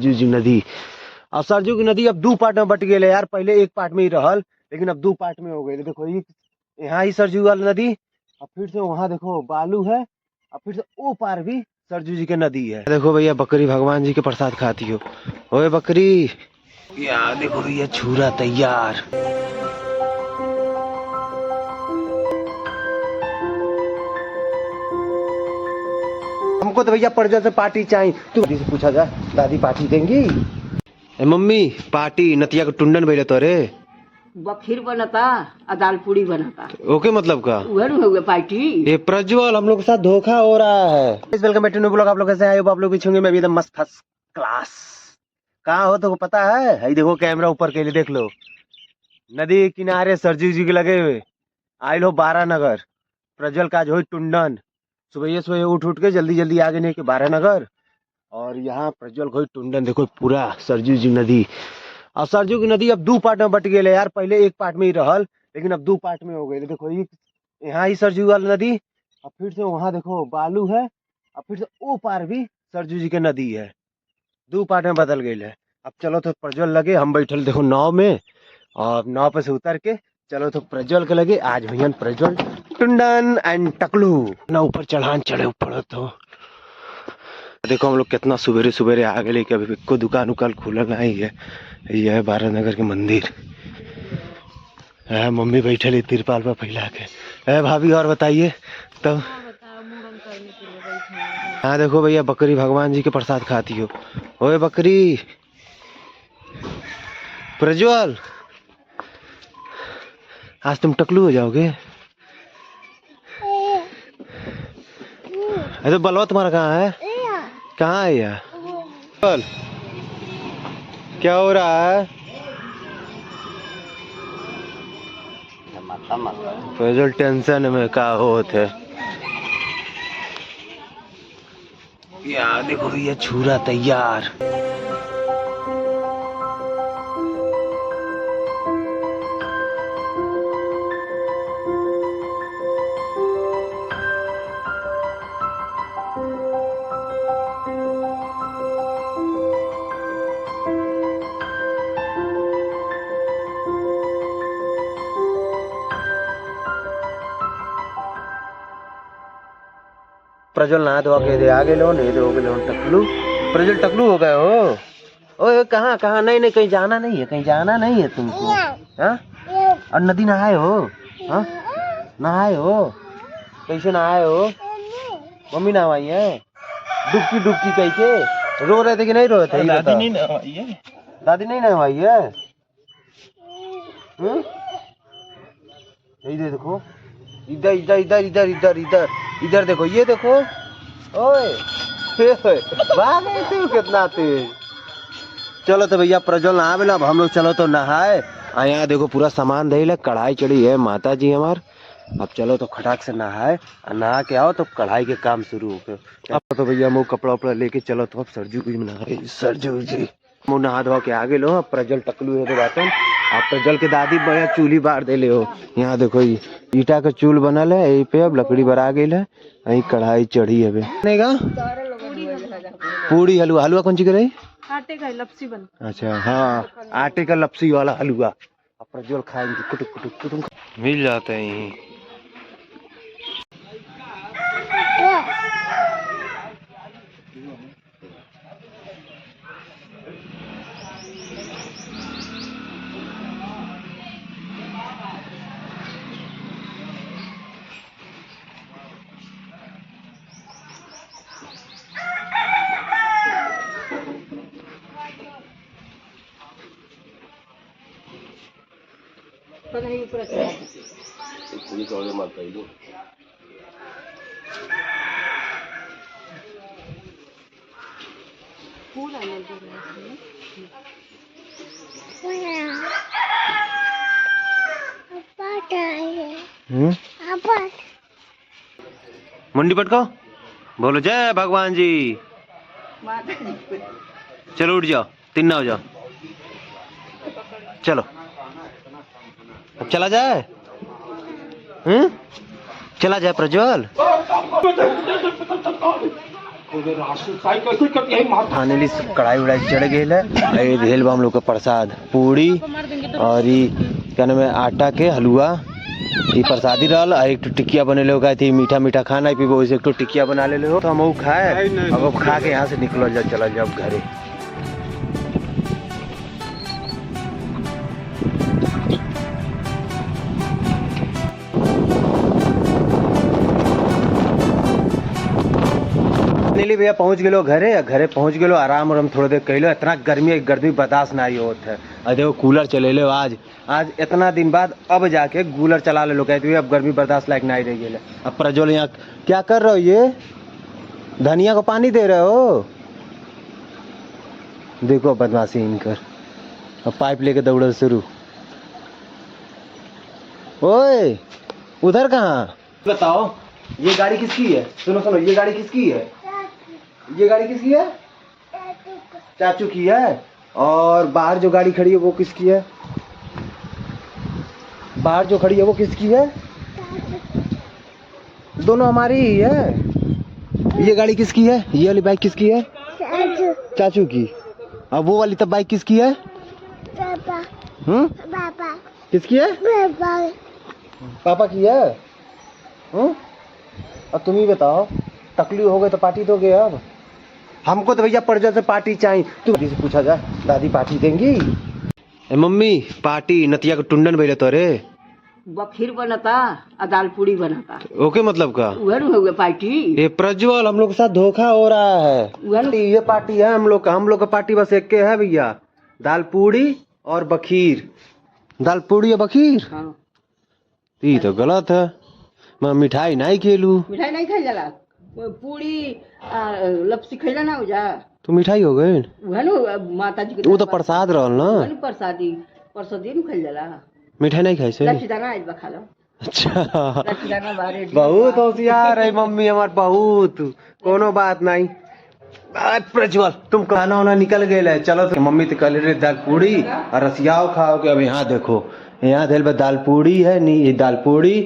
सरजू जी नदी। और सरजू की नदी अब दो पार्ट में बट गए यार, पहले एक पार्ट में ही रहल लेकिन अब दो पार्ट में हो गए। देखो ये यहाँ ही सरजू वाली नदी, और फिर से वहाँ देखो बालू है, और फिर से वो पार भी सरजू जी की नदी है। देखो भैया बकरी भगवान जी के प्रसाद खाती हो। ओए बकरी, यार देखो भैया छूरा तैयार। हमको तो भैया प्रज्वल से पार्टी चाहिए। तू दादी से पूछा जा, दादी पार्टी देंगी? ए मम्मी पार्टी नतिया को टुंडन बेले तो रे खीर बनता और दाल पूड़ी बनता। ओके मतलब का हुए पार्टी। ये प्रज्वल हम लोग के साथ धोखा हो रहा है। Welcome back to new blog. आप लोग कैसे आए हो? आप लोग पीछे मैं भी एकदम मस्त फर्स्ट क्लास। कहाँ हो तो पता है? ये देखो कैमरा ऊपर के लिए देख लो, नदी के किनारे सरजू जी के लगे हुए आए लो 12 नगर। प्रज्वल का जो है टुंडन, सुबह सुबह उठ उठ के जल्दी जल्दी आगे नहीं के 12 नगर, और यहाँ प्रज्वल को टुंडन। देखो पूरा सरजू जी नदी। और सरजू की नदी अब दो पार्ट में बट गए यार, पहले एक पार्ट में ही रहल लेकिन अब दो पार्ट में हो गए। देखो ये यहाँ ही सरजू वाली नदी, और फिर से वहाँ देखो बालू है, और फिर से वो पार भी सरजू जी की नदी है। दो पार्ट में बदल गई है। अब चलो तो प्रज्वल लगे, हम बैठल देखो नाव में, और नाव पे से उतर के चलो तो प्रज्वल के लगे। आज भैया प्रज्वल टुंडन एंड टकलू ना ऊपर चढ़ान चढ़े ऊपर। तो देखो हम लोग कितना सुबेरे सुबेरे आ गए, लेकिन अभी को दुकान उकान खुलल नहीं है। ये है 12 नगर के मंदिर है। मम्मी बैठे ली तिरपाल पर फैला के। है भाभी और बताइए तब। हाँ देखो भैया बकरी भगवान जी के प्रसाद खाती हो। ओए बकरी, प्रज्वल आज तुम टकलू हो जाओगे। अरे बलवा तुम्हारा कहाँ है? कहाँ है यार? बोल क्या हो रहा है? प्रज्वल टेंशन में का होते यार। देखो भैया छूरा तैयार। प्रज्वल नहा धोआ के दे आगे लो, नहीं दो लो टकलू। प्रज्वल टकलू हो गए हो? ओए कहाँ कहाँ? नहीं नहीं कहीं जाना नहीं है, कहीं जाना नहीं है तुमको। हाँ और नदी नहाए हो? हाँ नहाए हो? कैसे नहाए हो? मम्मी नहवाई है? डुबकी डुबकी कह के रो रहे थे कि नहीं रो रहे थे? दादी नहीं नहवाई है। दादी नहीं नहवाई है? इधर देखो, इधर इधर इधर इधर इधर इधर इधर देखो, ये देखो। ओए भाग गए थे कितना तेज। चलो तो भैया प्रज्वल नहा मिला, अब हम लोग चलो तो नहाए। यहाँ देखो पूरा सामान दे ले, कढ़ाई चढ़ी है माता जी हमार। अब चलो तो खटाक से नहाए, नहा के आओ तो कढ़ाई के काम शुरू हो गए। अब तो भैया मुँह कपड़ा उपड़ा लेके चलो तो अब सरजू जी में नहाए। सरजू जी मुँह नहा धोआ के आगे लो। अब प्रज्वल टकलू है तो बातन। आप प्रज्वल के दादी भैया चूल्ही बार दे ले हो। यहाँ देखो ईटा का चूल बनल है, यही पे अब लकड़ी बरा गई है, यही कढ़ाई चढ़ी है। पूड़ी हलवा, हलवा कौन सी करे? आटे का लपसी बनता। अच्छा हाँ, आटे का लपसी वाला हलवा। अब प्रज्वल खाएंगे, कुटुक कुटुक कुटुक मिल जाते हैं यहीं। मुंडी पटको, बोलो जय भगवान जी। चलो उठ जाओ, तिन्ना हो जाओ। चलो अब चला जाए। चला जाए प्रज्वल। फाइनली कढ़ाई उड़ाई चढ़ गई है। ये भेल बा हम लोग का प्रसाद पूड़ी और ये क्या नाम है आटा के हलवा ये प्रसादी रहल। एक तो टिकिया बने लोग थी मीठा मीठा खाना ही पीबो वैसे एक तो टिकिया बना ले हो तो हम खाए अब खा के यहाँ से निकल जाओ चला जाओ घरे। नीली भैया पहुंच गए घरे पहुंच गए आराम आराम थोड़ी देर कह लो। इतना गर्मी बर्दाश्त नहीं होता है। और देखो कूलर चले लो आज इतना दिन बाद अब जाके कूलर चला ले लो कहते हुए अब गर्मी बर्दाश्त लायक नहीं रह गई। अब प्रज्वल यहाँ क्या कर रहे हो ये धनिया को पानी दे रहे हो। देखो बदमाशी इनकर अब पाइप लेके दौड़ शुरू। ओए उधर कहाँ बताओ ये गाड़ी किसकी है। सुनो ये गाड़ी किसकी है। ये गाड़ी किसकी है चाचू की है। और बाहर जो गाड़ी खड़ी है वो किसकी है। बाहर जो खड़ी है वो किसकी है। दोनों हमारी ही है। ये गाड़ी किसकी है ये वाली बाइक किसकी है चाचू की। अब वो वाली तब बाइक किसकी है पापा किसकी है पापा की है। अब तुम ही बताओ तकलीफ हो गई तो पार्टी दोगे। अब हमको तो भैया प्रज्वल से पार्टी चाहिए। तू दादी से पूछा जाए दादी पार्टी देंगी। मम्मी पार्टी नतिया को टुंडन बेले तो रे खीर बनता और दाल पूड़ी बनता। ओके मतलब का उहन हुए पार्टी। ये प्रज्वल हम लोग के साथ धोखा हो रहा है। ये पार्टी है हम लोग का पार्टी बस एक के है भैया दाल पूड़ी और बखीर। दाल पूड़ी और बखीर हाँ। ये तो गलत है। मैं मिठाई नहीं खेलू। मिठाई नहीं खाई जाला पूड़ी लपसी खैला ना हो जा तो मिठाई हो गई माता जी के वो तो प्रसाद रहल ना प्रसादी न खाई जाला। मिठाई नहीं खाई से लच्छीदाना आज खा लो। अच्छा लच्छीदाना बारे बहुत होशियार है मम्मी हमार बहुत कोनो बात नहीं। प्रज्वल तुम खाना वाना निकल गए चलो तो मम्मी तो कल रहे दाल पूड़ी और रसियाओ खाओगे। अब यहाँ देखो यहाँ दिल दाल पूड़ी है नी ये दाल पूड़ी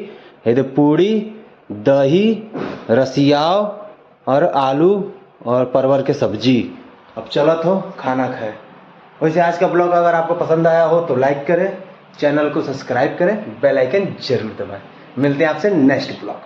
ये तो पूड़ी दही रसियाओ और आलू और परवर के सब्जी। अब चलो तो खाना खाए। वैसे आज का ब्लॉग अगर आपको पसंद आया हो तो लाइक करें चैनल को सब्सक्राइब करें बेल आइकन जरूर दबाएं। मिलते हैं आपसे नेक्स्ट ब्लॉग।